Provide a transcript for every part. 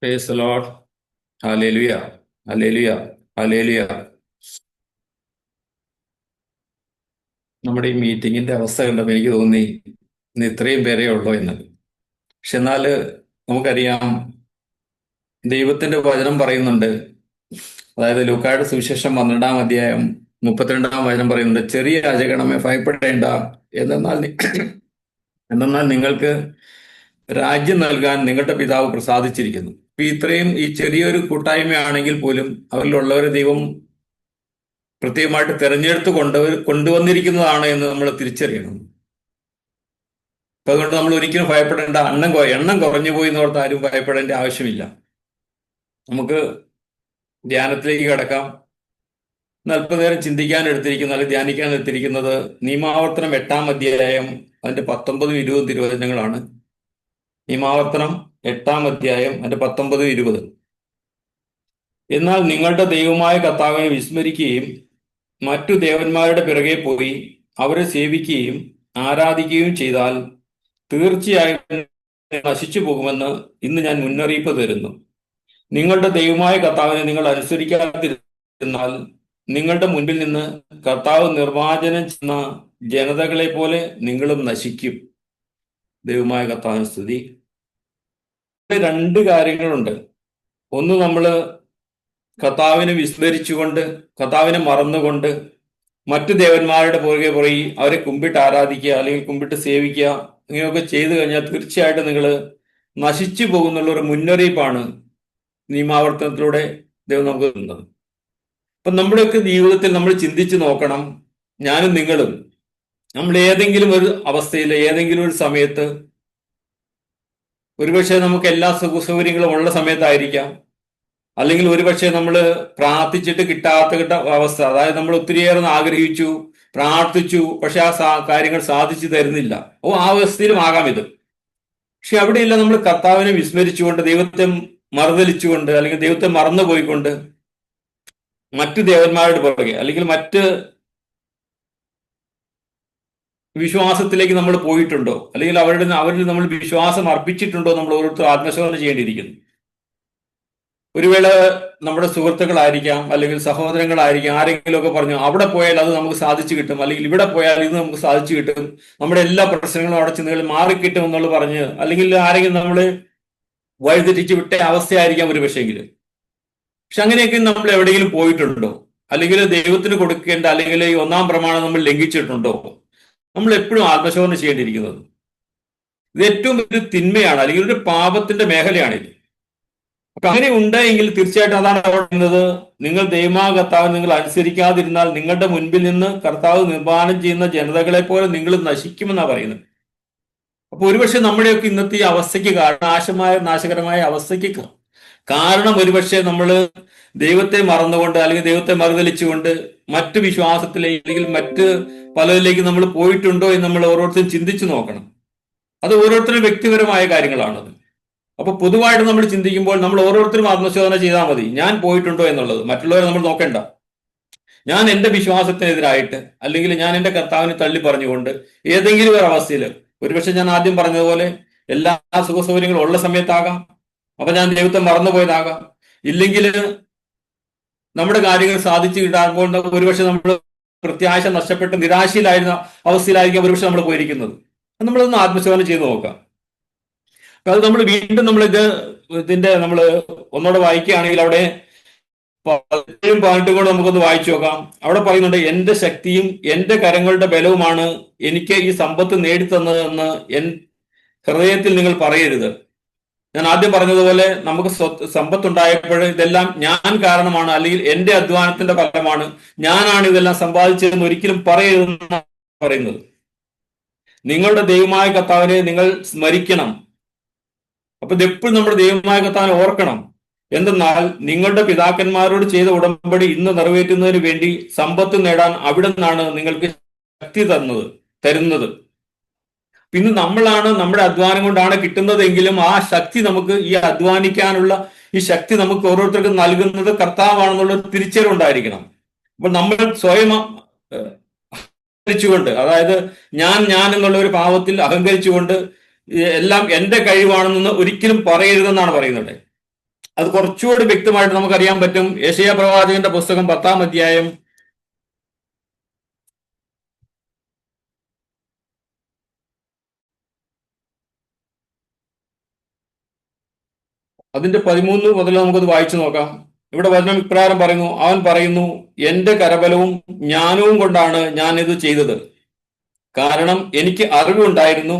Praise the Lord. Hallelujah. Hallelujah. Hallelujah. നമ്മുടെ ഈ മീറ്റിങ്ങിന്റെ അവസ്ഥ കണ്ടപ്പോൾ എനിക്ക് തോന്നി ഇന്ന് ഇത്രയും പേരേ ഉള്ളൂ എന്ന്. പക്ഷെ എന്നാല് നമുക്കറിയാം, ദൈവത്തിന്റെ വചനം പറയുന്നുണ്ട്. അതായത് ലൂക്കായുടെ സുവിശേഷം 12-ാം അധ്യായം 32-ാം വചനം പറയുന്നുണ്ട്, ചെറിയ രാജഗണമേ ഭയപ്പെടേണ്ട, എന്തെന്നാൽ നിങ്ങൾക്ക് രാജ്യം നൽകാൻ നിങ്ങളുടെ പിതാവ് പ്രസാദിച്ചിരിക്കുന്നു. ഇപ്പൊ ഇത്രയും ഈ ചെറിയൊരു കൂട്ടായ്മയാണെങ്കിൽ പോലും അവരിലുള്ളവരെ ദൈവം പ്രത്യേകമായിട്ട് തെരഞ്ഞെടുത്ത് കൊണ്ടുവന്നിരിക്കുന്നതാണ് എന്ന് നമ്മൾ തിരിച്ചറിയണം. അപ്പൊ അതുകൊണ്ട് നമ്മൾ ഒരിക്കലും ഭയപ്പെടേണ്ട, എണ്ണം കുറഞ്ഞു പോയി എന്നോർത്ത് ആരും ഭയപ്പെടേണ്ട ആവശ്യമില്ല. നമുക്ക് ധ്യാനത്തിലേക്ക് കിടക്കാം. അല്പനേരം ചിന്തിക്കാൻ എടുത്തിരിക്കുന്ന അല്ലെങ്കിൽ ധ്യാനിക്കാൻ എടുത്തിരിക്കുന്നത് നിയമാവർത്തനം 8-ാം അധ്യായം അതിന്റെ 19-ഉം 20-ഉം തിരുവചനങ്ങളാണ്. നിയമാവർത്തനം 8-ാം അധ്യായം അതിന്റെ 19-ഉം 20-ഉം. എന്നാൽ നിങ്ങളുടെ ദൈവമായ കർത്താവിനെ വിസ്മരിക്കുകയും മറ്റു ദേവന്മാരുടെ പിറകെ പോയി അവരെ സേവിക്കുകയും ആരാധിക്കുകയും ചെയ്താൽ തീർച്ചയായും നശിച്ചു പോകുമെന്ന് ഇന്ന് ഞാൻ മുന്നറിയിപ്പ് തരുന്നു. നിങ്ങളുടെ ദൈവമായ കർത്താവിനെ നിങ്ങൾ അനുസരിക്കാതിരുന്നാൽ നിങ്ങളുടെ മുൻപിൽ നിന്ന് കർത്താവ് നിർമ്മാർജ്ജനം ചെയ്യുന്ന ജനതകളെ പോലെ നിങ്ങളും നശിക്കും. ദൈവമായ കർത്താവിന് സ്തുതി. രണ്ട് കാര്യങ്ങളുണ്ട്. ഒന്ന്, നമ്മള് കർത്താവിനെ വിസ്മരിച്ചുകൊണ്ട്, കർത്താവിനെ മറന്നുകൊണ്ട് മറ്റു ദേവന്മാരുടെ പുറകെ പോയി അവരെ കുമ്പിട്ട് ആരാധിക്കുക അല്ലെങ്കിൽ കുമ്പിട്ട് സേവിക്കുക, ഇങ്ങനെയൊക്കെ ചെയ്തു കഴിഞ്ഞാൽ തീർച്ചയായിട്ടും നിങ്ങൾ നശിച്ചു പോകുന്നുള്ള ഒരു മുന്നറിയിപ്പാണ് നിയമാവർത്തനത്തിലൂടെ ദൈവം നമുക്ക് തന്നത്. അപ്പൊ നമ്മുടെയൊക്കെ ജീവിതത്തിൽ നമ്മൾ ചിന്തിച്ചു നോക്കണം. ഞാനും നിങ്ങളും നമ്മൾ ഏതെങ്കിലും ഒരു അവസ്ഥയിൽ, ഏതെങ്കിലും ഒരു സമയത്ത്, ഒരുപക്ഷെ നമുക്ക് എല്ലാ സൗകര്യങ്ങളും ഉള്ള സമയത്തായിരിക്കാം, അല്ലെങ്കിൽ ഒരുപക്ഷെ നമ്മൾ പ്രാർത്ഥിച്ചിട്ട് കിട്ടാത്ത അവസ്ഥ, അതായത് നമ്മൾ ഒത്തിരിയേറെ ആഗ്രഹിച്ചു, പ്രാർത്ഥിച്ചു, പക്ഷെ ആ കാര്യങ്ങൾ സാധിച്ചു തരുന്നില്ല. ആ അവസ്ഥയിലും ആകാം ഇത്. പക്ഷെ അവിടെയില്ല, നമ്മൾ കർത്താവിനെ വിസ്മരിച്ചുകൊണ്ട്, ദൈവത്തെ മറുതലിച്ചുകൊണ്ട്, അല്ലെങ്കിൽ ദൈവത്തെ മറന്നുപോയിക്കൊണ്ട് മറ്റു ദേവന്മാരുടെ പുറകെ അല്ലെങ്കിൽ മറ്റ് വിശ്വാസത്തിലേക്ക് നമ്മൾ പോയിട്ടുണ്ടോ, അല്ലെങ്കിൽ അവരിൽ നമ്മൾ വിശ്വാസം അർപ്പിച്ചിട്ടുണ്ടോ, നമ്മൾ ഓരോരുത്തർ ആത്മശോധന ചെയ്യേണ്ടിയിരിക്കുന്നു. ഒരു വേള നമ്മുടെ സുഹൃത്തുക്കളായിരിക്കാം, അല്ലെങ്കിൽ സഹോദരങ്ങളായിരിക്കാം, ആരെങ്കിലുമൊക്കെ പറഞ്ഞു അവിടെ പോയാൽ അത് നമുക്ക് സാധിച്ചു കിട്ടും, അല്ലെങ്കിൽ ഇവിടെ പോയാൽ ഇത് നമുക്ക് സാധിച്ചു കിട്ടും, നമ്മുടെ എല്ലാ പ്രശ്നങ്ങളും അവിടെ ചെന്നുകളിൽ മാറിക്കിട്ടും എന്നുള്ള പറഞ്ഞ്, അല്ലെങ്കിൽ ആരെങ്കിലും നമ്മൾ വഴിതെറ്റിച്ച് വിട്ട അവസ്ഥയായിരിക്കാം ഒരു പക്ഷേങ്കിലും. പക്ഷെ അങ്ങനെയൊക്കെ നമ്മൾ എവിടെയെങ്കിലും പോയിട്ടുണ്ടോ, അല്ലെങ്കിൽ ദൈവത്തിന് കൊടുക്കേണ്ട അല്ലെങ്കിൽ ഈ 1-ാം പ്രമാണം നമ്മൾ ലംഘിച്ചിട്ടുണ്ടോ? നമ്മൾ എപ്പോഴും ആത്മശോധന ചെയ്യേണ്ടിയിരിക്കുന്നത്. ഇത് ഏറ്റവും ഒരു തിന്മയാണ്, അല്ലെങ്കിൽ ഒരു പാപത്തിന്റെ മേഖലയാണിത്. അപ്പൊ അങ്ങനെ ഉണ്ടായെങ്കിൽ തീർച്ചയായിട്ടും അതാണ് പറയുന്നത്, നിങ്ങൾ ദൈവമായ കർത്താവ് നിങ്ങൾ അനുസരിക്കാതിരുന്നാൽ നിങ്ങളുടെ മുൻപിൽ നിന്ന് കർത്താവ് നിർമ്മാണം ചെയ്യുന്ന ജനതകളെ പോലെ നിങ്ങൾ നശിക്കുമെന്നാണ് പറയുന്നത്. അപ്പൊ ഒരുപക്ഷെ നമ്മുടെയൊക്കെ ഇന്നത്തെ ഈ അവസ്ഥയ്ക്ക് നാശകരമായ അവസ്ഥയ്ക്ക് കാരണം ഒരുപക്ഷെ നമ്മൾ ദൈവത്തെ മറന്നുകൊണ്ട്, അല്ലെങ്കിൽ ദൈവത്തെ മറുതലിച്ചുകൊണ്ട് മറ്റു വിശ്വാസത്തിലേക്ക് അല്ലെങ്കിൽ മറ്റ് പലതിലേക്ക് നമ്മൾ പോയിട്ടുണ്ടോ എന്ന് നമ്മൾ ഓരോരുത്തരും ചിന്തിച്ചു നോക്കണം. അത് ഓരോരുത്തരും വ്യക്തിപരമായ കാര്യങ്ങളാണത്. അപ്പൊ പൊതുവായിട്ട് നമ്മൾ ചിന്തിക്കുമ്പോൾ നമ്മൾ ഓരോരുത്തരും ആത്മശോധന ചെയ്താൽ മതി, ഞാൻ പോയിട്ടുണ്ടോ എന്നുള്ളത്. മറ്റുള്ളവരെ നമ്മൾ നോക്കണ്ട. ഞാൻ എൻ്റെ വിശ്വാസത്തിനെതിരായിട്ട്, അല്ലെങ്കിൽ ഞാൻ എൻ്റെ കർത്താവിനെ തള്ളി പറഞ്ഞുകൊണ്ട് ഏതെങ്കിലും ഒരു അവസ്ഥയിൽ, ഒരുപക്ഷെ ഞാൻ ആദ്യം പറഞ്ഞതുപോലെ എല്ലാ സുഖസൗകര്യങ്ങളും ഉള്ള സമയത്താകാം, അപ്പൊ ഞാൻ ദൈവത്തെ മറന്നുപോയതാകാം, ഇല്ലെങ്കിൽ നമ്മുടെ കാര്യങ്ങൾ സാധിച്ചു കിട്ടാകുമ്പോൾ ഒരുപക്ഷെ നമ്മൾ പ്രത്യാശ നഷ്ടപ്പെട്ട് നിരാശയിലായിരുന്ന അവസ്ഥയിലായിരിക്കും ഒരുപക്ഷെ നമ്മൾ പോയിരിക്കുന്നത്. നമ്മളൊന്ന് ആത്മശോധന ചെയ്ത് നോക്കാം. അത് നമ്മൾ വീണ്ടും ഇതിന്റെ നമ്മൾ ഒന്നോടെ വായിക്കുകയാണെങ്കിൽ അവിടെ 17 പാട്ടും കൂടെ നമുക്കൊന്ന് വായിച്ചു നോക്കാം. അവിടെ പറയുന്നുണ്ട്, എന്റെ ശക്തിയും എന്റെ കരങ്ങളുടെ ബലവുമാണ് എനിക്ക് ഈ സമ്പത്ത് നേടിത്തന്നതെന്ന് ഹൃദയത്തിൽ നിങ്ങൾ പറയരുത്. ഞാൻ ആദ്യം പറഞ്ഞതുപോലെ നമുക്ക് സമ്പത്തുണ്ടായപ്പോൾ ഇതെല്ലാം ഞാൻ കാരണമാണ്, അല്ലെങ്കിൽ എന്റെ അധ്വാനത്തിന്റെ ഫലമാണ്, ഞാനാണ് ഇതെല്ലാം സമ്പാദിച്ചതെന്ന് ഒരിക്കലും പറയരുതെന്ന് പറയുന്നത്. നിങ്ങളുടെ ദൈവമായ കർത്താവിനെ നിങ്ങൾ സ്മരിക്കണം. അപ്പൊ ഇതെപ്പോഴും നമ്മുടെ ദൈവമായ കർത്താവിനെ ഓർക്കണം. എന്തെന്നാൽ നിങ്ങളുടെ പിതാക്കന്മാരോട് ചെയ്ത ഉടമ്പടി ഇന്ന് നിറവേറ്റുന്നതിന് വേണ്ടി സമ്പത്ത് നേടാൻ അവിടെ നിന്നാണ് നിങ്ങൾക്ക് ശക്തി തരുന്നത്. പിന്നെ നമ്മളാണ് നമ്മുടെ അധ്വാനം കൊണ്ടാണ് കിട്ടുന്നതെങ്കിലും ആ ശക്തി നമുക്ക്, ഈ അധ്വാനിക്കാനുള്ള ഈ ശക്തി നമുക്ക് ഓരോരുത്തർക്കും നൽകുന്നത് കർത്താവാണെന്നുള്ള തിരിച്ചറിവുണ്ടായിരിക്കണം. അപ്പോൾ നമ്മൾ സ്വയം അഹങ്കരിച്ചുകൊണ്ട്, അതായത് ഞാൻ എന്നുള്ള ഒരു ഭാവത്തിൽ അഹങ്കരിച്ചുകൊണ്ട് എല്ലാം എന്റെ കഴിവാണെന്ന് ഒരിക്കലും പറയരുതെന്നാണ് പറയുന്നത്. അത് കുറച്ചുകൂടി വ്യക്തമായിട്ട് നമുക്കറിയാൻ പറ്റും. യെശയ്യാ പ്രവാചകന്റെ പുസ്തകം 10-ാം അധ്യായം അതിന്റെ 13 മുതൽ നമുക്കത് വായിച്ചു നോക്കാം. ഇവിടെ വചനം ഇപ്രകാരം പറയുന്നു. അവൻ പറയുന്നു, എന്റെ കരബലവും ജ്ഞാനവും കൊണ്ടാണ് ഞാൻ ഇത് ചെയ്തത്. കാരണം എനിക്ക് അറിവുണ്ടായിരുന്നു.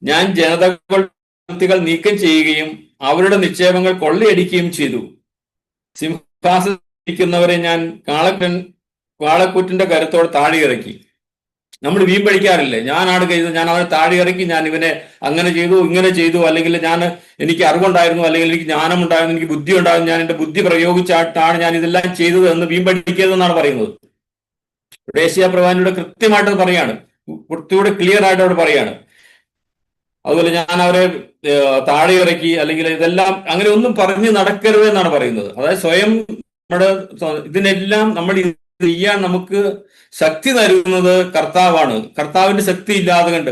ഞാൻ ജനതകൾ നീക്കം ചെയ്യുകയും അവരുടെ നിക്ഷേപങ്ങൾ കൊള്ളയടിക്കുകയും ചെയ്തു. സിംഹാസനിരിക്കുന്നവരെ ഞാൻ കാളക്കൂറ്റിന്റെ കരുത്തോടെ താഴെയിറക്കി. നമ്മൾ വീമ്പടിക്കാറില്ലേ? ഞാനാണ് ചെയ്തത്, ഞാൻ അവനെ താഴെയിറക്കി, ഞാൻ ഇവനെ അങ്ങനെ ചെയ്തു, ഇങ്ങനെ ചെയ്തു, അല്ലെങ്കിൽ എനിക്ക് അറിവുണ്ടായിരുന്നു, അല്ലെങ്കിൽ എനിക്ക് ജ്ഞാനമുണ്ടായിരുന്നു, എനിക്ക് ബുദ്ധി ഉണ്ടായിരുന്നു, ഞാൻ എന്റെ ബുദ്ധി പ്രയോഗിച്ചായിട്ടാണ് ഞാൻ ഇതെല്ലാം ചെയ്തത് എന്ന് വീമ്പടിക്കരുതെന്നാണ് പറയുന്നത്. യേശയ്യാ പ്രവാചകനോട് കൃത്യമായിട്ട് പറയാണ്, കുറച്ചുകൂടെ ക്ലിയർ ആയിട്ട് അവിടെ പറയാണ്. അതുപോലെ ഞാൻ അവരെ താഴെ ഇറക്കി, അല്ലെങ്കിൽ ഇതെല്ലാം അങ്ങനെ ഒന്നും പറഞ്ഞ് നടക്കരുത് എന്നാണ് പറയുന്നത്. അതായത് സ്വയം നമ്മുടെ ഇതിനെല്ലാം നമ്മൾ ചെയ്യാൻ നമുക്ക് ശക്തി നൽകുന്നത് കർത്താവാണ്. കർത്താവിന്റെ ശക്തി ഇല്ലാതെ കണ്ട്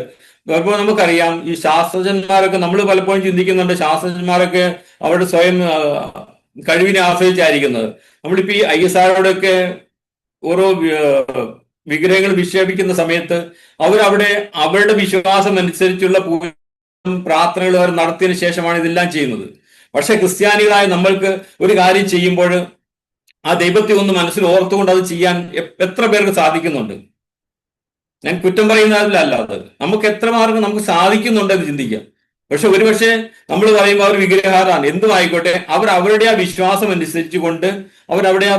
ഇപ്പോൾ നമുക്കറിയാം, ഈ ശാസ്ത്രജ്ഞന്മാരൊക്കെ നമ്മൾ പലപ്പോഴും ചിന്തിക്കുന്നുണ്ട്, ശാസ്ത്രജ്ഞന്മാരൊക്കെ അവരുടെ സ്വയം കഴിവിനെ ആശ്രയിച്ചായിരിക്കുന്നത്. നമ്മളിപ്പോ ഈ ISROയുടെയൊക്കെ ഓരോ വിഗ്രഹങ്ങൾ വിക്ഷേപിക്കുന്ന സമയത്ത് അവരവിടെ അവരുടെ വിശ്വാസം അനുസരിച്ചുള്ള പ്രാർത്ഥനകൾ അവർ നടത്തിയതിനു ശേഷമാണ് ഇതെല്ലാം ചെയ്യുന്നത്. പക്ഷെ ക്രിസ്ത്യാനികളായ നമ്മൾക്ക് ഒരു കാര്യം ചെയ്യുമ്പോൾ ആ ദൈവത്തെ ഒന്ന് മനസ്സിൽ ഓർത്തുകൊണ്ട് അത് ചെയ്യാൻ എത്ര പേർക്ക് സാധിക്കുന്നുണ്ട്? ഞാൻ കുറ്റം പറയുന്നതിലല്ല, അത് നമുക്ക് എത്രമാർക്കും നമുക്ക് സാധിക്കുന്നുണ്ട് എന്ന് ചിന്തിക്കാം. പക്ഷെ ഒരുപക്ഷെ നമ്മൾ പറയുമ്പോൾ അവർ വിഗ്രഹാരാണ്, എന്തും ആയിക്കോട്ടെ, അവർ അവരുടെ ആ വിശ്വാസം അനുസരിച്ചുകൊണ്ട് അവരവിടെ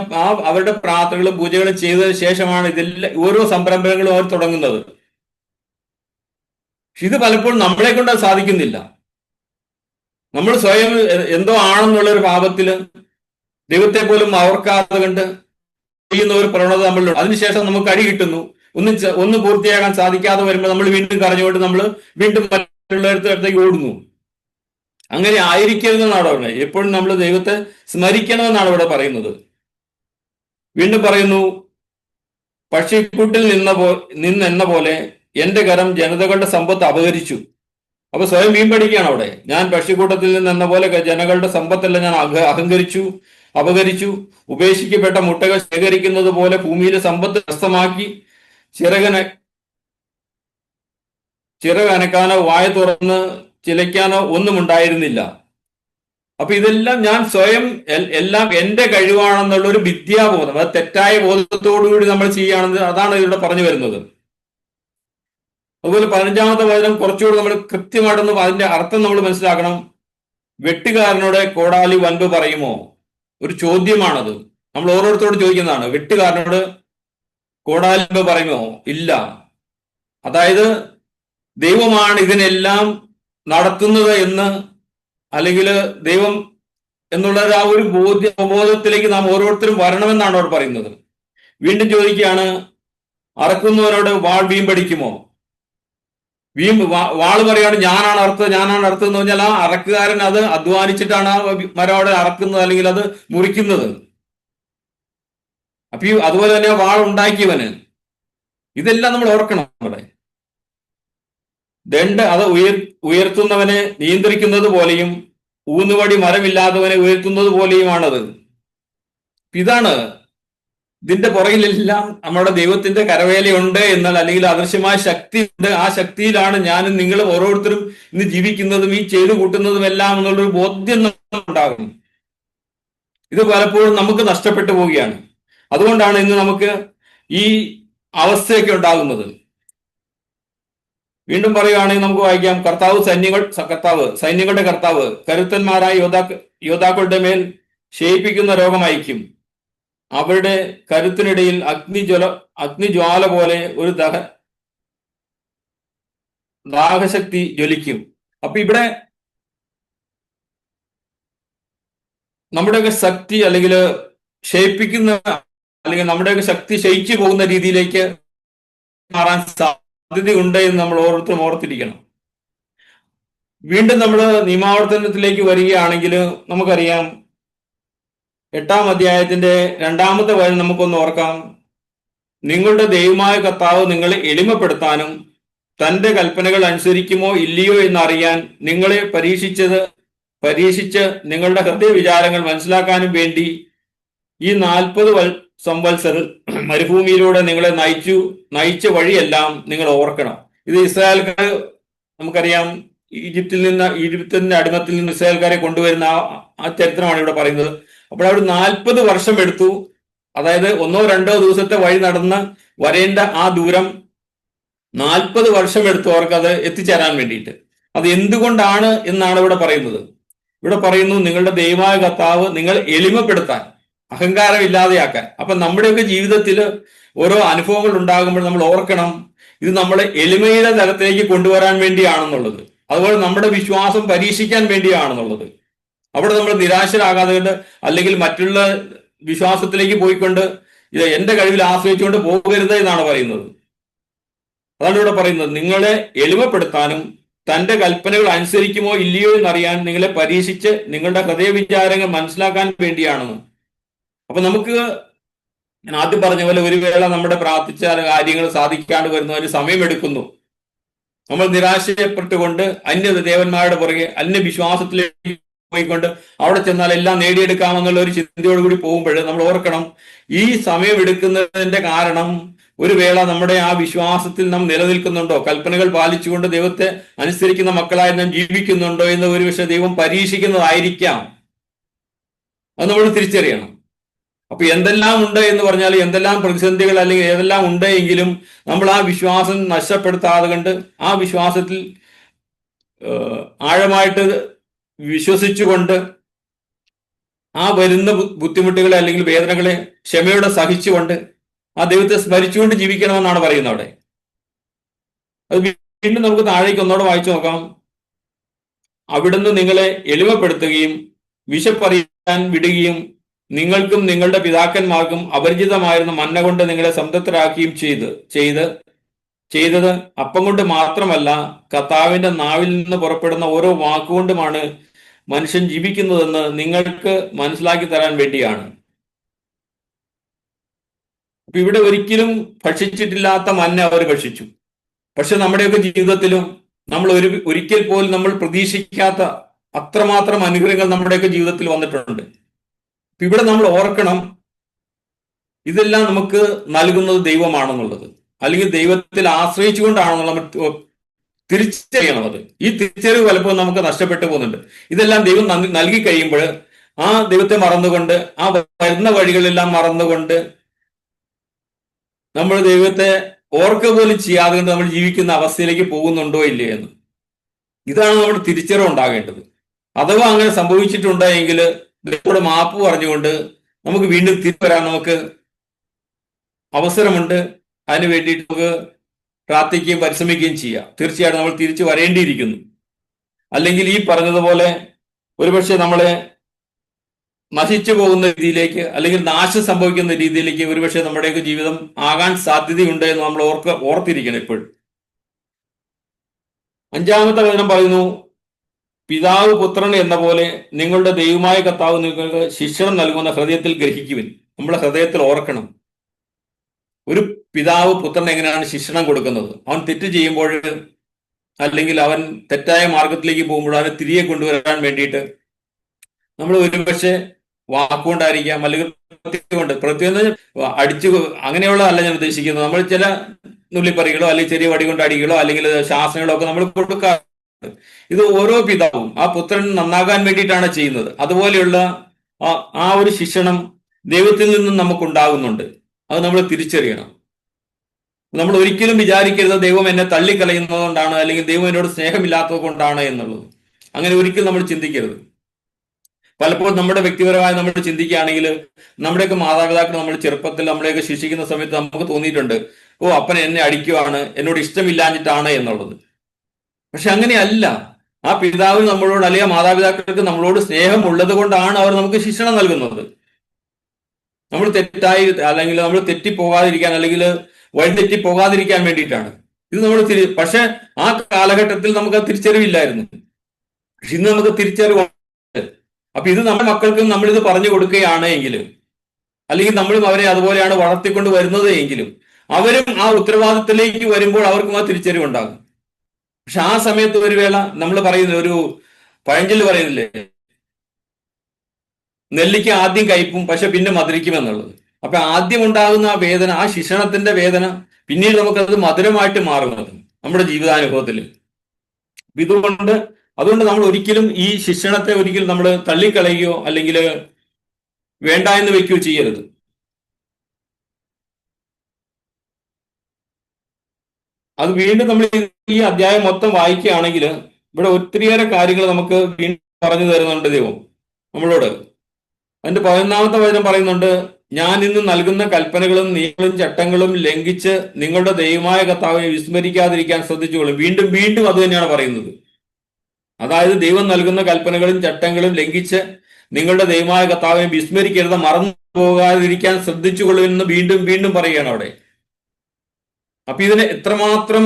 അവരുടെ പ്രാർത്ഥനകളും പൂജകളും ചെയ്തതിനു ശേഷമാണ് ഇതെല്ലാം ഓരോ സംരംഭങ്ങളും അവർ തുടങ്ങുന്നത്. ഇത് പലപ്പോഴും നമ്മളെ കൊണ്ട് അത് സാധിക്കുന്നില്ല. നമ്മൾ സ്വയം എന്തോ ആണെന്നുള്ള ഒരു ഭാവത്തില് ദൈവത്തെ പോലും ഓർക്കാതെ കണ്ട് ചെയ്യുന്ന ഒരു പ്രവണത നമ്മളിലുണ്ട്. അതിനുശേഷം നമുക്ക് അടി കിട്ടുന്നു, ഒന്ന് പൂർത്തിയാക്കാൻ സാധിക്കാതെ വരുമ്പോൾ നമ്മൾ വീണ്ടും കരഞ്ഞുകൊണ്ട് നമ്മൾ വീണ്ടും മറ്റുള്ളവരുടെ ഓടുന്നു. അങ്ങനെ ആയിരിക്കരുതെന്നാണ് പറയുന്നത്. എപ്പോഴും നമ്മൾ ദൈവത്തെ സ്മരിക്കണമെന്നാണ് ഇവിടെ പറയുന്നത്. വീണ്ടും പറയുന്നു, പക്ഷിക്കൂട്ടിൽ നിന്നെന്ന പോലെ എന്റെ കരം ജനതകളുടെ സമ്പത്ത് അപഹരിച്ചു. അപ്പൊ സ്വയം വീമ്പടിക്കുകയാണ് അവിടെ. ഞാൻ പക്ഷിക്കൂട്ടത്തിൽ നിന്നെന്ന പോലെ ജനങ്ങളുടെ സമ്പത്തെല്ലാം ഞാൻ അപഹരിച്ചു. ഉപേക്ഷിക്കപ്പെട്ട മുട്ടകൾ ശേഖരിക്കുന്നത് പോലെ ഭൂമിയിലെ സമ്പത്ത് നഷ്ടമാക്കി. ചിറകനക്കാനോ വായ തുറന്ന് ചിലയ്ക്കാനോ ഒന്നും ഉണ്ടായിരുന്നില്ല. അപ്പൊ ഇതെല്ലാം ഞാൻ സ്വയം എല്ലാം എന്റെ കഴിവാണെന്നുള്ള ഒരു വിദ്യാബോധം, അത് തെറ്റായ ബോധത്തോടുകൂടി നമ്മൾ ചെയ്യുകയാണെന്ന് അതാണ് ഇവിടെ പറഞ്ഞു വരുന്നത്. അതുപോലെ 15-ാമത്തെ വചനം കുറച്ചുകൂടി നമ്മൾ കൃത്യമായിട്ടൊന്ന് അതിന്റെ അർത്ഥം നമ്മൾ മനസ്സിലാക്കണം. വെട്ടുകാരനോട് കോടാലി വൻപ് പറയുമോ? ഒരു ചോദ്യമാണത്. നമ്മൾ ഓരോരുത്തരോട് ചോദിക്കുന്നതാണ്. വെട്ടുകാരനോട് കോടാലി വൻപ് പറയുമോ? ഇല്ല. അതായത് ദൈവമാണ് ഇതിനെല്ലാം നടത്തുന്നത് എന്ന്, അല്ലെങ്കിൽ ദൈവം എന്നുള്ള ആ ഒരു ബോധത്തിലേക്ക് നാം ഓരോരുത്തരും വരണമെന്നാണ് അവർ പറയുന്നത്. വീണ്ടും ചോദിക്കുകയാണ്, അറക്കുന്നവരോട് വാൾ വീമ്പടിക്കുമോ? വാള് പറയാണ് ഞാനാണ് അറുത്തത് എന്ന് പറഞ്ഞാൽ ആ അറക്കുകാരൻ അത് അധ്വാനിച്ചിട്ടാണ് ആ മരം അവിടെ അറക്കുന്നത്, അല്ലെങ്കിൽ അത് മുറിക്കുന്നത്. അപ്പൊ അതുപോലെ തന്നെ വാൾ ഉണ്ടാക്കിയവന്. ഇതെല്ലാം നമ്മൾ ഓർക്കണം. അവിടെ അത് ഉയർത്തുന്നവനെ നിയന്ത്രിക്കുന്നത് പോലെയും ഊന്നുവടി മരമില്ലാത്തവനെ ഉയർത്തുന്നത് പോലെയുമാണത്. ഇതാണ് ഇതിന്റെ പുറകിലെല്ലാം നമ്മുടെ ദൈവത്തിന്റെ കരവേലയുണ്ട് എന്നാൽ, അല്ലെങ്കിൽ അദൃശ്യമായ ശക്തി ഉണ്ട്. ആ ശക്തിയിലാണ് ഞാനും നിങ്ങളും ഓരോരുത്തരും ഇന്ന് ജീവിക്കുന്നതും ഈ ചെയ്തു കൂട്ടുന്നതും എല്ലാം എന്നുള്ളൊരു ബോധ്യം ഉണ്ടാകും. ഇത് പലപ്പോഴും നമുക്ക് നഷ്ടപ്പെട്ടു പോവുകയാണ്. അതുകൊണ്ടാണ് ഇന്ന് നമുക്ക് ഈ അവസ്ഥയൊക്കെ ഉണ്ടാകുന്നത്. വീണ്ടും പറയുകയാണെങ്കിൽ നമുക്ക് വായിക്കാം, സൈന്യങ്ങളുടെ കർത്താവ് കരുത്തന്മാരായ യോദ്ധാക്കളുടെ മേൽ ക്ഷയിപ്പിക്കുന്ന രോഗം അയക്കും. അവരുടെ കരുത്തിനിടയിൽ അഗ്നിജ്വാല പോലെ ഒരു ദാഹശക്തി ജ്വലിക്കും. അപ്പൊ ഇവിടെ നമ്മുടെയൊക്കെ ശക്തി അല്ലെങ്കിൽ ക്ഷയിപ്പിക്കുന്ന അല്ലെങ്കിൽ നമ്മുടെയൊക്കെ ശക്തി ക്ഷയിച്ചു പോകുന്ന രീതിയിലേക്ക് മാറാൻ സാധ്യതയുണ്ട് എന്ന് നമ്മൾ ഓരോരുത്തരും ഓർത്തിരിക്കണം. വീണ്ടും നമ്മൾ നിയമാവർത്തനത്തിലേക്ക് വരികയാണെങ്കിൽ നമുക്കറിയാം, 8-ാം അധ്യായത്തിന്റെ 2-ാമത്തെ വചനം നമുക്കൊന്ന് ഓർക്കാം. നിങ്ങളുടെ ദൈവമായ കർത്താവ് നിങ്ങളെ എളിമപ്പെടുത്താനും തന്റെ കൽപ്പനകൾ അനുസരിക്കുമോ ഇല്ലയോ എന്നറിയാൻ നിങ്ങളെ പരീക്ഷിച്ച് നിങ്ങളുടെ ഹൃദയവിചാരങ്ങൾ മനസ്സിലാക്കാനും വേണ്ടി ഈ 40 സംവത്സര മരുഭൂമിയിലൂടെ നിങ്ങളെ നയിച്ച വഴിയെല്ലാം നിങ്ങൾ ഓർക്കണം. ഇത് ഇസ്രായേൽക്കാർ, നമുക്കറിയാം, ഈജിപ്തിന്റെ അടിമത്തിൽ നിന്ന് ഇസ്രായേൽക്കാരെ കൊണ്ടുവരുന്ന ആ ചരിത്രമാണ് ഇവിടെ പറയുന്നത്. അപ്പോൾ അവർ 40 വർഷം എടുത്തു. അതായത് 1-2 ദിവസത്തെ വഴി നടന്ന് വരേണ്ട ആ ദൂരം 40 വർഷം എടുത്തു അവർക്ക് അത് എത്തിച്ചേരാൻ വേണ്ടിയിട്ട്. അത് എന്തുകൊണ്ടാണ് എന്നാണ് ഇവിടെ പറയുന്നത്. ഇവിടെ പറയുന്നു, നിങ്ങളുടെ ദൈവമായ കർത്താവ് നിങ്ങൾ എളിമപ്പെടുത്താൻ, അഹങ്കാരം ഇല്ലാതെയാക്കാൻ. അപ്പൊ നമ്മുടെയൊക്കെ ജീവിതത്തിൽ ഓരോ അനുഭവങ്ങൾ ഉണ്ടാകുമ്പോൾ നമ്മൾ ഓർക്കണം, ഇത് നമ്മളെ എളിമയുടെ തലത്തിലേക്ക് കൊണ്ടുവരാൻ വേണ്ടിയാണെന്നുള്ളത്. അതുപോലെ നമ്മുടെ വിശ്വാസം പരീക്ഷിക്കാൻ വേണ്ടിയാണെന്നുള്ളത്. അവിടെ നമ്മൾ നിരാശരാകാതെ അല്ലെങ്കിൽ മറ്റുള്ള വിശ്വാസത്തിലേക്ക് പോയിക്കൊണ്ട് ഇത് എന്റെ കഴിവിൽ ആശ്രയിച്ചുകൊണ്ട് പോകരുത് എന്നാണ് പറയുന്നത്. അതാണ് ഇവിടെ പറയുന്നത്, നിങ്ങളെ എളിമപ്പെടുത്താനും തന്റെ കൽപ്പനകൾ അനുസരിക്കുമോ ഇല്ലയോ എന്നറിയാൻ നിങ്ങളെ പരീക്ഷിച്ച് നിങ്ങളുടെ ഹൃദയവിചാരങ്ങൾ മനസ്സിലാക്കാൻ വേണ്ടിയാണെന്ന്. അപ്പൊ നമുക്ക്, ഞാൻ ആദ്യം പറഞ്ഞ പോലെ, ഒരു വേള നമ്മുടെ പ്രാർത്ഥിച്ച കാര്യങ്ങൾ സാധിക്കാണ്ട് വരുന്നു, അതിന് സമയമെടുക്കുന്നു. നമ്മൾ നിരാശപ്പെട്ടുകൊണ്ട് ദേവന്മാരുടെ പുറകെ വിശ്വാസത്തിലേക്ക് പോയിക്കൊണ്ട് അവിടെ ചെന്നാൽ എല്ലാം നേടിയെടുക്കാമെന്നുള്ള ഒരു ചിന്തയോടുകൂടി പോകുമ്പോൾ നമ്മൾ ഓർക്കണം, ഈ സമയം എടുക്കുന്നതിന്റെ കാരണം ഒരു വേള നമ്മുടെ ആ വിശ്വാസത്തിൽ നാം നിലനിൽക്കുന്നുണ്ടോ, കൽപ്പനകൾ പാലിച്ചുകൊണ്ട് ദൈവത്തെ അനുസരിക്കുന്ന മക്കളായി നാം ജീവിക്കുന്നുണ്ടോ എന്ന് ഒരു പക്ഷേ ദൈവം പരീക്ഷിക്കുന്നതായിരിക്കാം. അത് നമ്മൾ തിരിച്ചറിയണം. അപ്പൊ എന്തെല്ലാം ഉണ്ട് എന്ന് പറഞ്ഞാൽ, എന്തെല്ലാം പ്രതിസന്ധികൾ അല്ലെങ്കിൽ ഏതെല്ലാം ഉണ്ട് എങ്കിലും നമ്മൾ ആ വിശ്വാസം നഷ്ടപ്പെടുത്താതെ കണ്ട് ആ വിശ്വാസത്തിൽ ആഴമായിട്ട് വിശ്വസിച്ചുകൊണ്ട് ആ വരുന്ന ബുദ്ധിമുട്ടുകളെ അല്ലെങ്കിൽ വേദനകളെ ക്ഷമയോടെ സഹിച്ചുകൊണ്ട് ആ ദൈവത്തെ സ്മരിച്ചുകൊണ്ട് ജീവിക്കണമെന്നാണ് പറയുന്നത് അവിടെ. അത് വീണ്ടും നമുക്ക് താഴേക്ക് ഒന്നോടെ വായിച്ചു നോക്കാം. അവിടുന്ന് നിങ്ങളെ എളിമപ്പെടുത്തുകയും വിശപ്പറിയാൻ വിടുകയും നിങ്ങൾക്കും നിങ്ങളുടെ പിതാക്കന്മാർക്കും അപരിചിതമായിരുന്ന മന്ന കൊണ്ട് നിങ്ങളെ സംതൃപ്തരാക്കുകയും ചെയ്തത് അപ്പം കൊണ്ട് മാത്രമല്ല, കർത്താവിന്റെ നാവിൽ നിന്ന് പുറപ്പെടുന്ന ഓരോ വാക്കുകൊണ്ടുമാണ് മനുഷ്യൻ ജീവിക്കുന്നതെന്ന് നിങ്ങൾക്ക് മനസ്സിലാക്കി തരാൻ വേണ്ടിയാണ്. അപ്പൊ ഇവിടെ ഒരിക്കലും ഭക്ഷിച്ചിട്ടില്ലാത്ത മന്ന അവർ ഭക്ഷിച്ചു. പക്ഷെ നമ്മുടെയൊക്കെ ജീവിതത്തിലും നമ്മൾ ഒരിക്കൽ പോലും നമ്മൾ പ്രതീക്ഷിക്കാത്ത അത്രമാത്രം അനുഗ്രഹങ്ങൾ നമ്മുടെയൊക്കെ ജീവിതത്തിൽ വന്നിട്ടുണ്ട്. ഇവിടെ നമ്മൾ ഓർക്കണം, ഇതെല്ലാം നമുക്ക് നൽകുന്നത് ദൈവമാണെന്നുള്ളത്, അല്ലെങ്കിൽ ദൈവത്തിൽ ആശ്രയിച്ചുകൊണ്ടാണെന്നുള്ള തിരിച്ചറിയണം. അത് ഈ തിരിച്ചറിവ് പലപ്പോഴും നമുക്ക് നഷ്ടപ്പെട്ടു പോകുന്നുണ്ട്. ഇതെല്ലാം ദൈവം നൽകി കഴിയുമ്പോൾ ആ ദൈവത്തെ മറന്നുകൊണ്ട്, ആ വരുന്ന വഴികളെല്ലാം മറന്നുകൊണ്ട് നമ്മൾ ദൈവത്തെ ഓർക്കുക പോലും ചെയ്യാതെ കൊണ്ട് നമ്മൾ ജീവിക്കുന്ന അവസ്ഥയിലേക്ക് പോകുന്നുണ്ടോ ഇല്ലേ എന്ന്, ഇതാണ് നമ്മൾ തിരിച്ചറിവ് ഉണ്ടാകേണ്ടത്. അഥവാ അങ്ങനെ സംഭവിച്ചിട്ടുണ്ടെങ്കിൽ ദൈവത്തോട് മാപ്പ് പറഞ്ഞുകൊണ്ട് നമുക്ക് വീണ്ടും തിരിച്ചു വരാൻ നമുക്ക് അവസരമുണ്ട്. അതിനു വേണ്ടിയിട്ട് നമുക്ക് പ്രാർത്ഥിക്കുകയും പരിശ്രമിക്കുകയും ചെയ്യാം. തീർച്ചയായിട്ടും നമ്മൾ തിരിച്ചു വരേണ്ടിയിരിക്കുന്നു. അല്ലെങ്കിൽ ഈ പറഞ്ഞതുപോലെ ഒരുപക്ഷെ നമ്മളെ നശിച്ചു പോകുന്ന രീതിയിലേക്ക് അല്ലെങ്കിൽ നാശം സംഭവിക്കുന്ന രീതിയിലേക്ക് ഒരുപക്ഷെ നമ്മുടെയൊക്കെ ജീവിതം ആകാൻ സാധ്യതയുണ്ട് എന്ന് നമ്മൾ ഓർത്തിരിക്കണം എപ്പോഴും. 5-ാമത്തെ വചനം പറയുന്നു, പിതാവ് പുത്രൻ എന്ന പോലെ നിങ്ങളുടെ ദൈവമായ കർത്താവ് നിങ്ങൾക്ക് ശിക്ഷണം നൽകുന്ന ഹൃദയത്തിൽ ഗ്രഹിക്കുവിൻ. നമ്മളെ ഹൃദയത്തിൽ ഓർക്കണം, ഒരു പിതാവ് പുത്രൻ എങ്ങനെയാണ് ശിക്ഷണം കൊടുക്കുന്നത്. അവൻ തെറ്റ് ചെയ്യുമ്പോൾ അല്ലെങ്കിൽ അവൻ തെറ്റായ മാർഗത്തിലേക്ക് പോകുമ്പോൾ അവനെ തിരികെ കൊണ്ടുവരാൻ വേണ്ടിയിട്ട് നമ്മൾ ഒരുപക്ഷെ വാക്കുകൊണ്ടായിരിക്കാം, അല്ലെങ്കിൽ പ്രത്യേകം അടിച്ചു, അങ്ങനെയുള്ളതല്ല ഞാൻ ഉദ്ദേശിക്കുന്നത്. നമ്മൾ ചില നുള്ളിപ്പറികളോ അല്ലെങ്കിൽ ചെറിയ വടി കൊണ്ട് അടികളോ അല്ലെങ്കിൽ ശാസനകളോ ഒക്കെ നമ്മൾ കൊടുക്കാറുണ്ട്. ഇത് ഓരോ പിതാവും ആ പുത്രൻ നന്നാകാൻ വേണ്ടിയിട്ടാണ് ചെയ്യുന്നത്. അതുപോലെയുള്ള ആ ഒരു ശിക്ഷണം ദൈവത്തിൽ നിന്നും നമുക്കുണ്ടാകുന്നുണ്ട്. അത് നമ്മൾ തിരിച്ചറിയണം. നമ്മൾ ഒരിക്കലും വിചാരിക്കരുത് ദൈവം എന്നെ തള്ളിക്കളയുന്നത് കൊണ്ടാണ്, അല്ലെങ്കിൽ ദൈവം എന്നോട് സ്നേഹമില്ലാത്തത് കൊണ്ടാണ് എന്നുള്ളത്. അങ്ങനെ ഒരിക്കലും നമ്മൾ ചിന്തിക്കരുത്. പലപ്പോഴും നമ്മുടെ വ്യക്തിപരമായി നമ്മൾ ചിന്തിക്കുകയാണെങ്കിൽ, നമ്മുടെയൊക്കെ മാതാപിതാക്കൾ നമ്മൾ ചെറുപ്പത്തിൽ നമ്മളെയൊക്കെ ശിക്ഷിക്കുന്ന സമയത്ത് നമുക്ക് തോന്നിയിട്ടുണ്ട്, ഓ അപ്പൻ എന്നെ അടിക്കുവാണ്, എന്നോട് ഇഷ്ടമില്ലാഞ്ഞിട്ടാണ് എന്നുള്ളത്. പക്ഷെ അങ്ങനെയല്ല. ആ പിതാവ് നമ്മളോട്, അല്ലെങ്കിൽ മാതാപിതാക്കൾക്ക് നമ്മളോട് സ്നേഹം ഉള്ളത് കൊണ്ടാണ് അവർ നമുക്ക് ശിക്ഷണം നൽകുന്നത്. നമ്മൾ തെറ്റായി, അല്ലെങ്കിൽ നമ്മൾ തെറ്റിപ്പോകാതിരിക്കാൻ, അല്ലെങ്കിൽ വഴിതെറ്റി പോകാതിരിക്കാൻ വേണ്ടിയിട്ടാണ് ഇത് നമ്മൾ പക്ഷെ ആ കാലഘട്ടത്തിൽ നമുക്ക് അത് തിരിച്ചറിവില്ലായിരുന്നു. പക്ഷെ ഇന്ന് നമുക്ക് തിരിച്ചറിവുണ്ട്. അപ്പൊ ഇത് നമ്മുടെ മക്കൾക്കും നമ്മളിത് പറഞ്ഞു കൊടുക്കുകയാണ് എങ്കിലും, അല്ലെങ്കിൽ നമ്മളും അവരെ അതുപോലെയാണ് വളർത്തിക്കൊണ്ട് വരുന്നത് എങ്കിലും, അവരും ആ ഉത്തരവാദിത്തത്തിലേക്ക് വരുമ്പോൾ അവർക്കും ആ തിരിച്ചറിവുണ്ടാകും. പക്ഷെ ആ സമയത്ത് ഒരു വേള നമ്മൾ പറയുന്ന ഒരു പഴഞ്ചൊല്ല് പറയുന്നില്ലേ, നെല്ലിക്ക് ആദ്യം കയ്പും പക്ഷെ പിന്നെ മധുരിക്കും എന്നുള്ളത്. അപ്പൊ ആദ്യം ഉണ്ടാകുന്ന ആ വേദന, ആ ശിക്ഷണത്തിന്റെ വേദന, പിന്നീട് നമുക്കത് മധുരമായിട്ട് മാറുന്നത് നമ്മുടെ ജീവിതാനുഭവത്തിൽ. അതുകൊണ്ട് നമ്മൾ ഒരിക്കലും ഈ ശിക്ഷണത്തെ ഒരിക്കലും നമ്മൾ തള്ളിക്കളയുകയോ അല്ലെങ്കിൽ വേണ്ട എന്ന് വെക്കുകയോ ചെയ്യരുത്. അത് വീണ്ടും നമ്മൾ ഈ അധ്യായം മൊത്തം വായിക്കുകയാണെങ്കിൽ ഇവിടെ ഒത്തിരിയേറെ കാര്യങ്ങൾ നമുക്ക് വീണ്ടും പറഞ്ഞു തരുന്നുണ്ട് ദൈവം നമ്മളോട്. അതിന്റെ 11-ാമത്തെ വചനം പറയുന്നുണ്ട്, ഞാൻ ഇന്ന് നൽകുന്ന കൽപ്പനകളും നിയമങ്ങളും ചട്ടങ്ങളും ലംഘിച്ച് നിങ്ങളുടെ ദൈവമായ കർത്താവിനെ വിസ്മരിക്കാതിരിക്കാൻ ശ്രദ്ധിച്ചുകൊള്ളും. വീണ്ടും വീണ്ടും അത് തന്നെയാണ് പറയുന്നത്. അതായത് ദൈവം നൽകുന്ന കൽപ്പനകളും ചട്ടങ്ങളും ലംഘിച്ച് നിങ്ങളുടെ ദൈവമായ കർത്താവിനെ വിസ്മരിക്കരുത്, മറന്നു പോകാതിരിക്കാൻ ശ്രദ്ധിച്ചുകൊള്ളുമെന്ന് വീണ്ടും വീണ്ടും പറയുകയാണ് അവിടെ. അപ്പൊ ഇതിന് എത്രമാത്രം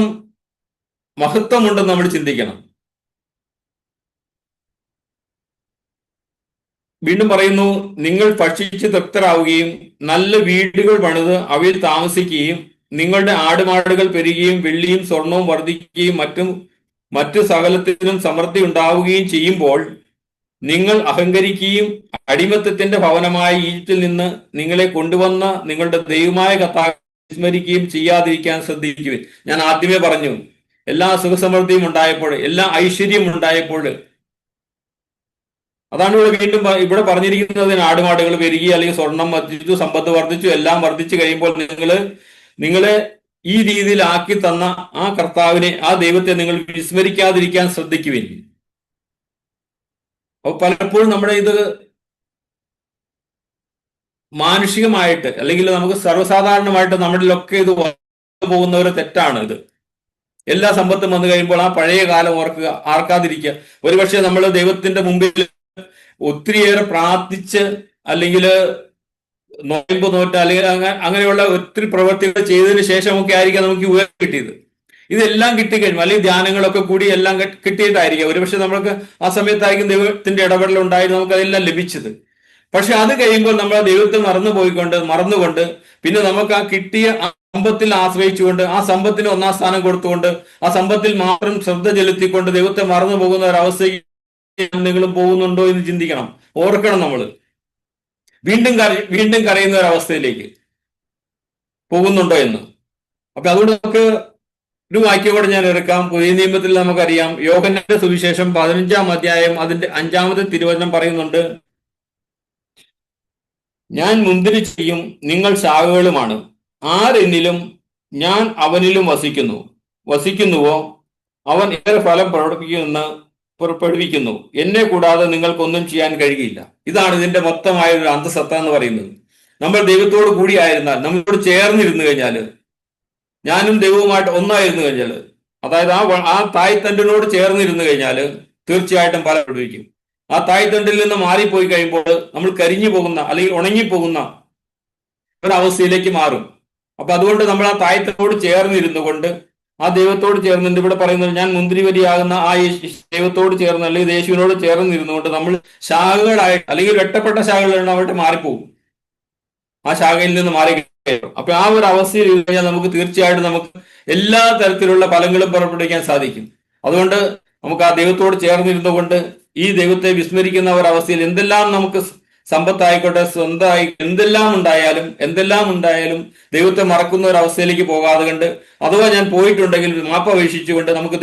മഹത്വമുണ്ടെന്ന് നമ്മൾ ചിന്തിക്കണം. വീണ്ടും പറയുന്നു, നിങ്ങൾ ഭക്ഷിച്ച് തൃപ്തരാവുകയും നല്ല വീടുകൾ പണിത് അവയിൽ താമസിക്കുകയും നിങ്ങളുടെ ആടുമാടുകൾ പെരുകുകയും വെള്ളിയും സ്വർണവും വർദ്ധിക്കുകയും മറ്റു സകലത്തിനും സമൃദ്ധി ഉണ്ടാവുകയും ചെയ്യുമ്പോൾ നിങ്ങൾ അഹങ്കരിക്കുകയും അടിമത്തത്തിന്റെ ഭവനമായ ഈജിപ്തിൽ നിന്ന് നിങ്ങളെ കൊണ്ടുവന്ന നിങ്ങളുടെ ദൈവമായ കർത്താവിനെ വിസ്മരിക്കുകയും ചെയ്യാതിരിക്കാൻ ശ്രദ്ധിക്കുവിൻ. ഞാൻ ആദ്യമേ പറഞ്ഞു, എല്ലാ സുഖസമൃദ്ധിയും ഉണ്ടായപ്പോൾ, എല്ലാ ഐശ്വര്യം ഉണ്ടായപ്പോൾ, അതാണ് ഇവിടെ വീണ്ടും ഇവിടെ പറഞ്ഞിരിക്കുന്നത്, ആടുമാടുകൾ പെരുകി, അല്ലെങ്കിൽ സ്വർണം വർദ്ധിച്ചു, സമ്പത്ത് വർദ്ധിച്ചു, എല്ലാം വർദ്ധിച്ചു കഴിയുമ്പോൾ നിങ്ങളെ ഈ രീതിയിലാക്കി തന്ന ആ കർത്താവിനെ, ആ ദൈവത്തെ നിങ്ങൾ വിസ്മരിക്കാതിരിക്കാൻ ശ്രദ്ധിക്കുവിൻ. അപ്പൊ പലപ്പോഴും നമ്മുടെ ഇത് മാനുഷികമായിട്ട്, അല്ലെങ്കിൽ നമുക്ക് സർവ്വസാധാരണമായിട്ട് നമ്മളിലൊക്കെ ഇത് പോകുന്ന ഒരു തെറ്റാണ് ഇത്. എല്ലാ സമ്പത്തും വന്നു കഴിയുമ്പോൾ ആ പഴയ കാലം ആർക്കാതിരിക്കുക. ഒരുപക്ഷെ നമ്മൾ ദൈവത്തിന്റെ മുമ്പിൽ ഒത്തിരിയേറെ പ്രാർത്ഥിച്ച്, അല്ലെങ്കിൽ നോയമ്പ് നോറ്റ്, അല്ലെങ്കിൽ അങ്ങനെയുള്ള ഒത്തിരി പ്രവൃത്തികൾ ചെയ്തതിന് ശേഷമൊക്കെ ആയിരിക്കാം നമുക്ക് ഉയർന്നു കിട്ടിയത്. ഇതെല്ലാം കിട്ടിക്കഴിഞ്ഞു, അല്ലെങ്കിൽ ധ്യാനങ്ങളൊക്കെ കൂടി എല്ലാം കിട്ടിയിട്ടായിരിക്കാം. ഒരുപക്ഷെ നമ്മൾക്ക് ആ സമയത്തായിരിക്കും ദൈവത്തിന്റെ ഇടപെടൽ ഉണ്ടായി നമുക്ക് അതെല്ലാം ലഭിച്ചത്. പക്ഷെ അത് കഴിയുമ്പോൾ നമ്മൾ ദൈവത്തെ മറന്നുകൊണ്ട് പിന്നെ നമുക്ക് ആ കിട്ടിയ സമ്പത്തിൽ ആശ്രയിച്ചുകൊണ്ട്, ആ സമ്പത്തിന് ഒന്നാം സ്ഥാനം കൊടുത്തുകൊണ്ട്, ആ സമ്പത്തിൽ മാത്രം ശ്രദ്ധ ചെലുത്തിക്കൊണ്ട് ദൈവത്തെ മറന്നു പോകുന്ന ഒരവസ്ഥയ്ക്ക് നിങ്ങളും പോകുന്നുണ്ടോ എന്ന് ചിന്തിക്കണം, ഓർക്കണം. നമ്മൾ വീണ്ടും കരയുന്ന ഒരവസ്ഥയിലേക്ക് പോകുന്നുണ്ടോ എന്ന്. അപ്പൊ അതുകൊണ്ട് നമുക്ക് ഒരു വാക്യോടെ ഞാൻ ഇറക്കാം. പുതിയ നിയമത്തിൽ നമുക്കറിയാം, യോഹന്നാന്റെ സുവിശേഷം 15-ാം അധ്യായം അതിന്റെ 5-ാമത്തെ തിരുവചനം പറയുന്നുണ്ട്, ഞാൻ മുന്തിരിച്ചയും നിങ്ങൾ ശാഖകളുമാണ്. ആരെന്നിലും ഞാൻ അവനിലും വസിക്കുന്നുവോ അവൻ ഏറെ ഫലം പുറപ്പെടുവിക്കുന്നു. എന്നെ കൂടാതെ നിങ്ങൾക്കൊന്നും ചെയ്യാൻ കഴിയില്ല. ഇതാണ് ഇതിന്റെ മൊത്തമായ ഒരു അന്തസത്ത എന്ന് പറയുന്നത്. നമ്മൾ ദൈവത്തോട് കൂടിയായിരുന്നാൽ, നമ്മളോട് ചേർന്നിരുന്നു കഴിഞ്ഞാൽ, ഞാനും ദൈവവുമായിട്ട് ഒന്നായിരുന്നു കഴിഞ്ഞാൽ, അതായത് ആ തായ്തണ്ടിനോട് ചേർന്നിരുന്നു കഴിഞ്ഞാൽ തീർച്ചയായിട്ടും ഫലം പ്രകടിപ്പിക്കും. ആ തായ്തണ്ടിൽ നിന്ന് മാറിപ്പോയി കഴിയുമ്പോൾ നമ്മൾ കരിഞ്ഞു പോകുന്ന, അല്ലെങ്കിൽ ഉണങ്ങിപ്പോകുന്ന ഒരവസ്ഥയിലേക്ക് മാറും. അപ്പൊ അതുകൊണ്ട് നമ്മൾ ആ തായ്തണ്ടിനോട് ചേർന്നിരുന്നു കൊണ്ട്, ആ ദൈവത്തോട് ചേർന്നുണ്ട്. ഇവിടെ പറയുന്നത്, ഞാൻ മുന്തിരിവരിയാകുന്ന ആ ദൈവത്തോട് ചേർന്ന്, അല്ലെങ്കിൽ യേശുവിനോട് ചേർന്നിരുന്നുകൊണ്ട് നമ്മൾ ശാഖകളായിട്ട്, അല്ലെങ്കിൽ വെട്ടപ്പെട്ട ശാഖകളായിട്ട് മാറിപ്പോകും. ആ ശാഖയിൽ നിന്ന് മാറി. അപ്പൊ ആ ഒരു അവസ്ഥയിൽ കഴിഞ്ഞാൽ നമുക്ക് തീർച്ചയായിട്ടും നമുക്ക് എല്ലാ തരത്തിലുള്ള ഫലങ്ങളും പുറപ്പെടുവിക്കാൻ സാധിക്കും. അതുകൊണ്ട് നമുക്ക് ആ ദൈവത്തോട് ചേർന്നിരുന്നുകൊണ്ട് ഈ ദൈവത്തെ വിസ്മരിക്കുന്ന ഒരവസ്ഥയിൽ എന്തെല്ലാം നമുക്ക് സമ്പത്തായിക്കോട്ടെ, സ്വന്തമായി എന്തെല്ലാം ഉണ്ടായാലും ദൈവത്തെ മറക്കുന്ന ഒരു അവസ്ഥയിലേക്ക് പോകാതെ കണ്ട്, അഥവാ ഞാൻ പോയിട്ടുണ്ടെങ്കിൽ മാപ്പപേക്ഷിച്ചുകൊണ്ട് നമുക്ക്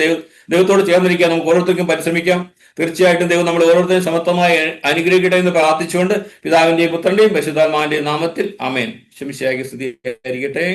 ദൈവത്തോട് ചേർന്നിരിക്കാൻ നമുക്ക് ഓരോരുത്തർക്കും പരിശ്രമിക്കാം. തീർച്ചയായിട്ടും ദൈവം നമ്മൾ ഓരോരുത്തരും സമത്വമായി അനുഗ്രഹിക്കട്ടെ എന്ന് പ്രാർത്ഥിച്ചുകൊണ്ട്, പിതാവിന്റെയും പുത്രന്റെയും പരിശുദ്ധാത്മാവിന്റെയും നാമത്തിൽ ആമേൻ. ശമിശിഹായ്ക്ക് സ്തുതിയായിരിക്കട്ടെ.